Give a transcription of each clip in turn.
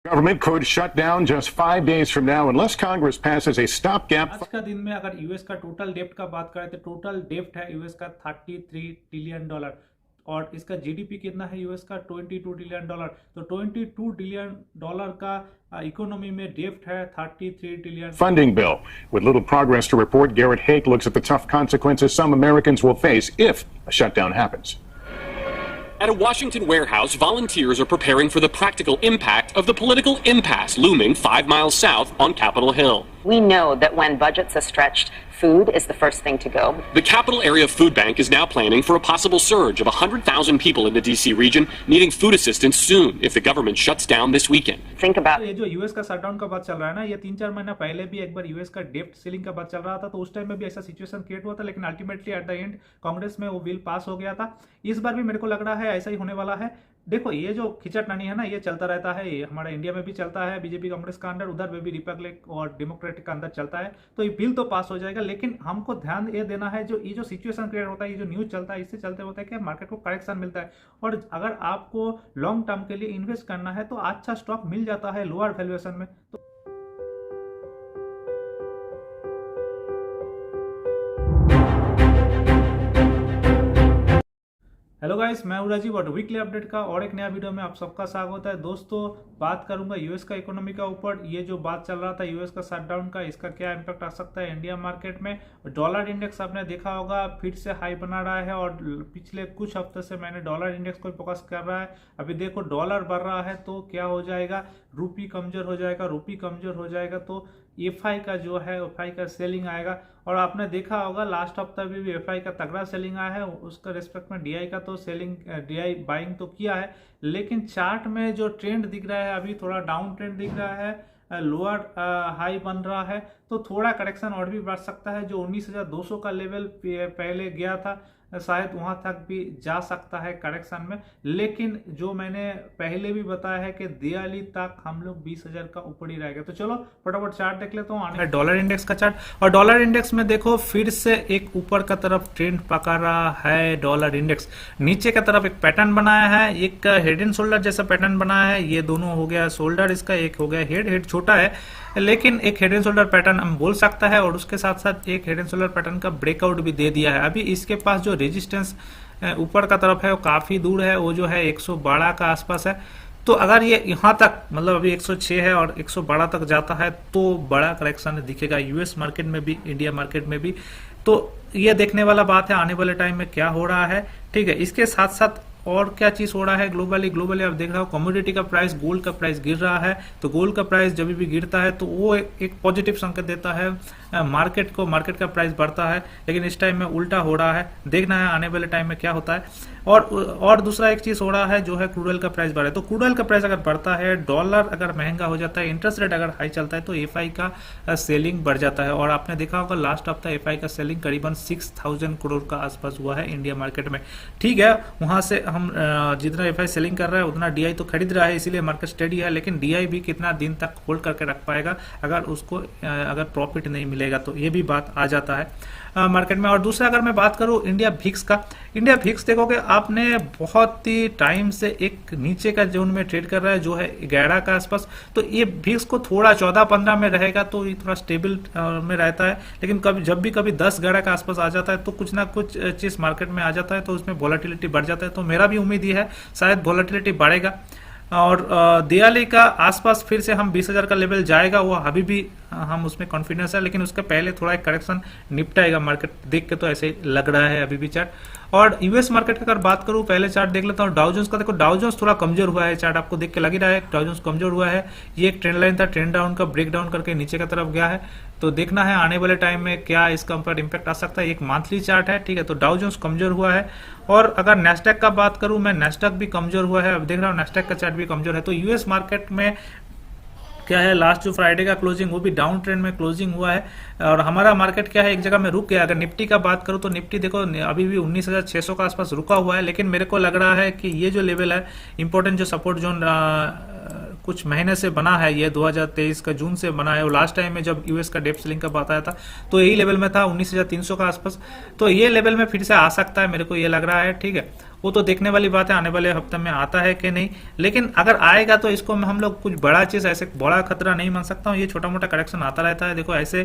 Government could shut down just 5 days from now unless Congress passes a stopgap. आज का दिन में अगर यूएस का टोटल डेप्ट का बात करें तो टोटल डेप्ट है यूएस का $33 ट्रिलियन और इसका जीडीपी कितना है यूएस का $22 ट्रिलियन। तो $22 ट्रिलियन का इकोनॉमी में डेप्ट है 33 trillion. Funding bill. With little progress to report, Garrett Haake looks at the tough consequences some Americans will face if a shutdown happens. At a Washington warehouse, volunteers are preparing for the practical impact of the political impasse looming 5 miles south on Capitol Hill. We know that when budgets are stretched, food is the first thing to go. The Capital Area Food Bank is now planning for a possible surge of 100,000 people in the DC region needing food assistance soon if the government shuts down this weekend. Think about ये जो US का shutdown का बात चल रहा है ना, ये 3-4 महीना पहले भी एक बार यूएस का डेप्ट सीलिंग का बात चल रहा था, तो उस टाइम में भी ऐसा सिचुएशन क्रिएट हुआ था, लेकिन ultimately at the end Congress में वो बिल पास हो गया था। इस बार भी मेरे को लग रहा है ऐसा ही होने वाला है। देखो ये जो खिंचातानी है ना, ये चलता रहता है, ये हमारा इंडिया में भी चलता है, बीजेपी कांग्रेस का अंदर, उधर में भी रिपब्लिक और डेमोक्रेटिक का अंदर चलता है। तो ये बिल तो पास हो जाएगा, लेकिन हमको ध्यान ये देना है जो ये जो सिचुएशन क्रिएट होता है, ये जो न्यूज चलता है, इससे चलते होता है कि मार्केट को करेक्शन मिलता है। और अगर आपको लॉन्ग टर्म के लिए इन्वेस्ट करना है तो अच्छा स्टॉक मिल जाता है लोअर वैल्यूएशन में। तो हेलो गाइस, मैं हूं राजीव और वीकली अपडेट का और एक नया वीडियो में आप सबका स्वागत है। दोस्तों, बात करूंगा यूएस का इकोनॉमी का ऊपर। ये जो बात चल रहा था यूएस का शटडाउन का, इसका क्या इम्पैक्ट आ सकता है इंडिया मार्केट में। डॉलर इंडेक्स आपने देखा होगा फिर से हाई बना रहा है और पिछले कुछ हफ्ते से मैंने डॉलर इंडेक्स को फोकस कर रहा है। अभी देखो डॉलर बढ़ रहा है तो क्या हो जाएगा, रूपी कमजोर हो जाएगा, रूपी कमजोर हो जाएगा तो एफआई का जो है एफआई का सेलिंग आएगा। और आपने देखा होगा लास्ट हफ्ता भी एफआई का तगड़ा सेलिंग आया है, उसका रिस्पेक्ट में डीआई का तो सेलिंग डीआई बाइंग तो किया है, लेकिन चार्ट में जो ट्रेंड दिख रहा है अभी थोड़ा डाउन ट्रेंड दिख रहा है, लोअर हाई बन रहा है, तो थोड़ा करेक्शन और भी बढ़ सकता है। जो 19,200 का लेवल पहले गया था शायद वहां तक भी जा सकता है करेक्शन में, लेकिन जो मैंने पहले भी बताया है कि दिवाली तक हम लोग 20,000 का ऊपर ही रहेगा। तो चलो फटाफट चार्ट देख लेता हूँ। डॉलर इंडेक्स का चार्ट, और डॉलर इंडेक्स में देखो फिर से एक ऊपर का तरफ ट्रेंड पकड़ रहा है। डॉलर इंडेक्स नीचे का तरफ एक पैटर्न बनाया है, एक हेड एंड शोल्डर जैसा पैटर्न बनाया है। ये दोनों हो गया शोल्डर इसका, एक हो गया हेड छोटा है लेकिन एक हेड एंड शोल्डर पैटर्न हम बोल सकता है, और उसके साथ साथ एक हेड एंड शोल्डर पैटर्न का ब्रेकआउट भी दे दिया है। अभी इसके पास जो रेजिस्टेंस ऊपर का तरफ है वो काफी दूर है, वो जो है 112 का आसपास है। तो अगर ये यहाँ तक मतलब अभी 106 है और 112 तक जाता है तो बड़ा करेक्शन दिखेगा यूएस मार्केट में भी, इंडिया मार्केट में भी। तो ये देखने वाला बात है आने वाले टाइम में क्या हो रहा है। ठीक है, इसके साथ साथ और क्या चीज हो रहा है ग्लोबली आप देख रहे हो कमोडिटी का प्राइस, गोल्ड का प्राइस गिर रहा है। तो गोल्ड का प्राइस जब भी गिरता है तो वो एक पॉजिटिव संकेत देता है मार्केट को, मार्केट का प्राइस बढ़ता है। लेकिन इस टाइम में उल्टा हो रहा है, देखना है आने वाले टाइम में क्या होता है। और दूसरा एक चीज हो रहा है जो है क्रूड ऑयल का प्राइस बढ़ा है। तो क्रूड ऑयल का प्राइस अगर बढ़ता है, डॉलर अगर महंगा हो जाता है, इंटरेस्ट रेट अगर हाई चलता है तो एफआई का सेलिंग बढ़ जाता है। और आपने देखा होगा लास्ट हफ्ता एफआई का सेलिंग करीबन 6,000 करोड़ का आसपास हुआ है इंडिया मार्केट में। ठीक है, वहां से हम जितना एफआई सेलिंग कर रहा है उतना डीआई तो खरीद रहा है, इसीलिए मार्केट स्टेडी है। लेकिन डीआई भी कितना दिन तक होल्ड करके रख पाएगा अगर उसको अगर प्रॉफिट नहीं मिलेगा, तो ये भी बात आ जाता है मार्केट में। और दूसरा अगर मैं बात करूं इंडिया भिक्स का, इंडिया भिक्स देखोगे आपने बहुत ही टाइम से एक नीचे का जोन में ट्रेड कर रहा है जो है 11 का आसपास। तो ये भिक्स को थोड़ा 14-15 में रहेगा तो ये थोड़ा स्टेबल में रहता है। लेकिन कभी जब भी कभी 10-11 का आसपास आ जाता है तो कुछ ना कुछ चीज मार्केट में आ जाता है, तो उसमें वोलेटिलिटी बढ़ जाता है। तो मेरा भी उम्मीद ये है शायद वोलेटिलिटी बढ़ेगा और दिवाली का आसपास फिर से हम 20,000 का लेवल जाएगा, वो अभी भी हम उसमें कॉन्फिडेंस है। लेकिन उसके पहले थोड़ा एक करेक्शन निपटाएगा मार्केट, देख के तो ऐसे ही लग रहा है अभी भी चार्ट। और यूएस मार्केट की अगर बात करूं, पहले चार्ट देख लेता हूं डाउ जोन्स का। देखो डाउ जोन्स थोड़ा कमजोर हुआ है, चार्ट आपको देख के लग ही रहा है डाउ जोन्स कमजोर हुआ है। ये एक ट्रेंड लाइन था, ट्रेंड डाउन का ब्रेक डाउन करके नीचे की तरफ गया है। तो देखना है आने वाले टाइम में क्या इसका ऊपर इम्पैक्ट आ सकता है। एक मंथली चार्ट है, ठीक है। तो डाउ जोन्स कमजोर हुआ है। और अगर नेस्डैक का बात करूं मैं, नेस्डैक भी कमजोर हुआ है, अब देख रहा हूं नेस्डैक का चार्ट भी कमजोर है। तो यूएस मार्केट में क्या है, लास्ट जो फ्राइडे का क्लोजिंग वो भी डाउन ट्रेंड में क्लोजिंग हुआ है और हमारा मार्केट क्या है एक जगह में रुक गया। अगर निफ्टी का बात करूं तो निफ्टी देखो अभी भी 19,600 का आसपास रुका हुआ है। लेकिन मेरे को लग रहा है कि ये जो लेवल है इंपॉर्टेंट, जो सपोर्ट जोन कुछ महीने से बना है, ये 2023 का जून से बना है। और लास्ट टाइम में जब यूएस का डेप्ट सेलिंग का बात आया था तो यही लेवल में था 19,300 का आसपास। तो ये लेवल में फिर से आ सकता है, मेरे को ये लग रहा है। ठीक है, वो तो देखने वाली बात है आने वाले हफ्ते में आता है कि नहीं, लेकिन अगर आएगा तो इसको हम लोग कुछ बड़ा चीज ऐसे बड़ा खतरा नहीं मान सकता हूँ। ये छोटा मोटा करेक्शन आता रहता है। देखो ऐसे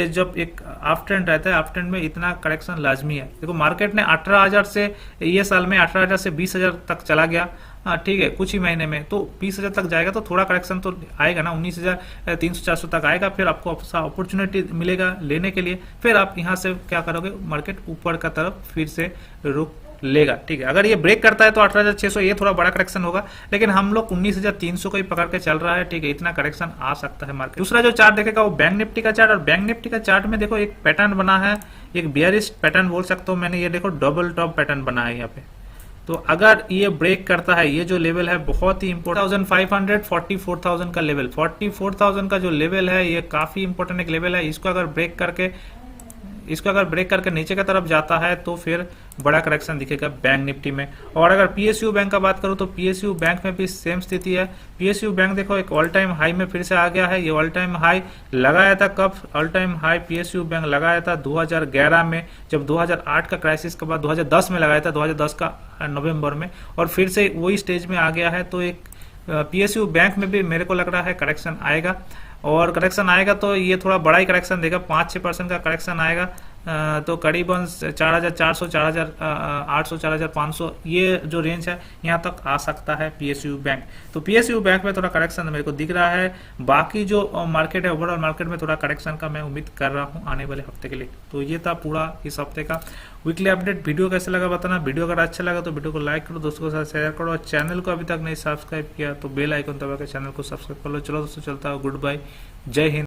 जब एक अप ट्रेंड रहता है, अप ट्रेंड में इतना करेक्शन लाजमी है। देखो मार्केट ने 18,000 से ये साल में 18,000 से 20,000 तक चला गया, हाँ ठीक है, कुछ ही महीने में तो 20,000 तक जाएगा तो थोड़ा करेक्शन तो आएगा ना, 19,300-400 तक आएगा, फिर आपको अपॉर्चुनिटी मिलेगा लेने के लिए, फिर आप यहाँ से क्या करोगे, मार्केट ऊपर का तरफ फिर से रुक लेगा। ठीक है, अगर ये ब्रेक करता है तो 18,600 ये थोड़ा बड़ा करेक्शन होगा, लेकिन हम लोग 19,300 को ही पकड़ के चल रहा है। ठीक है, इतना करेक्शन आ सकता है मार्केट। दूसरा जो चार्ट देखेगा वो बैंक निफ्टी का चार्ट, और बैंक निफ्टी का चार्ट में देखो एक पैटर्न बना है, एक बियरिश पैटर्न बोल सकता हूँ मैंने, ये देखो डबल टॉप पैटर्न बना है यहाँ पे। तो अगर ये ब्रेक करता है, ये जो लेवल है बहुत ही इंपोर्टेंट, 1500 44,000 का लेवल, 44,000 का जो लेवल है ये काफी इंपोर्टेंट एक लेवल है। इसको अगर ब्रेक करके नीचे की तरफ जाता है तो फिर बड़ा करेक्शन दिखेगा बैंक निफ्टी में। और अगर पीएसयू बैंक का बात करूं तो पीएसयू बैंक में भी सेम स्थिति है। पीएसयू बैंक देखो एक ऑल टाइम हाई में फिर से आ गया है। ये ऑल टाइम हाई लगाया था कब, all time high PSU bank लगाया था 2011 में, जब 2008 का क्राइसिस के बाद 2010 में लगाया था, 2010 का नवंबर में, और फिर से वही स्टेज में आ गया है। तो एक पीएसयू बैंक में भी मेरे को लग रहा है करेक्शन आएगा, और करेक्शन आएगा तो ये थोड़ा बड़ा ही करेक्शन देगा, 5-6% का करेक्शन आएगा। तो करीबन 4,400, 4,800, 4,500 ये जो रेंज है यहाँ तक आ सकता है पीएसयू बैंक। तो पीएसयू बैंक में थोड़ा करेक्शन मेरे को दिख रहा है। बाकी जो मार्केट है, ओवरऑल मार्केट में थोड़ा करेक्शन का मैं उम्मीद कर रहा हूँ आने वाले हफ्ते के लिए। तो ये था पूरा इस हफ्ते का वीकली अपडेट। वीडियो कैसे लगा बताना, वीडियो अगर अच्छा लगा तो वीडियो को लाइक करो, दोस्तों के साथ शेयर करो, और चैनल को अभी तक नहीं सब्सक्राइब किया तो बेल आइकन दबा के चैनल को सब्सक्राइब कर लो। चलो दोस्तों, चलता है, गुड बाय, जय हिंद।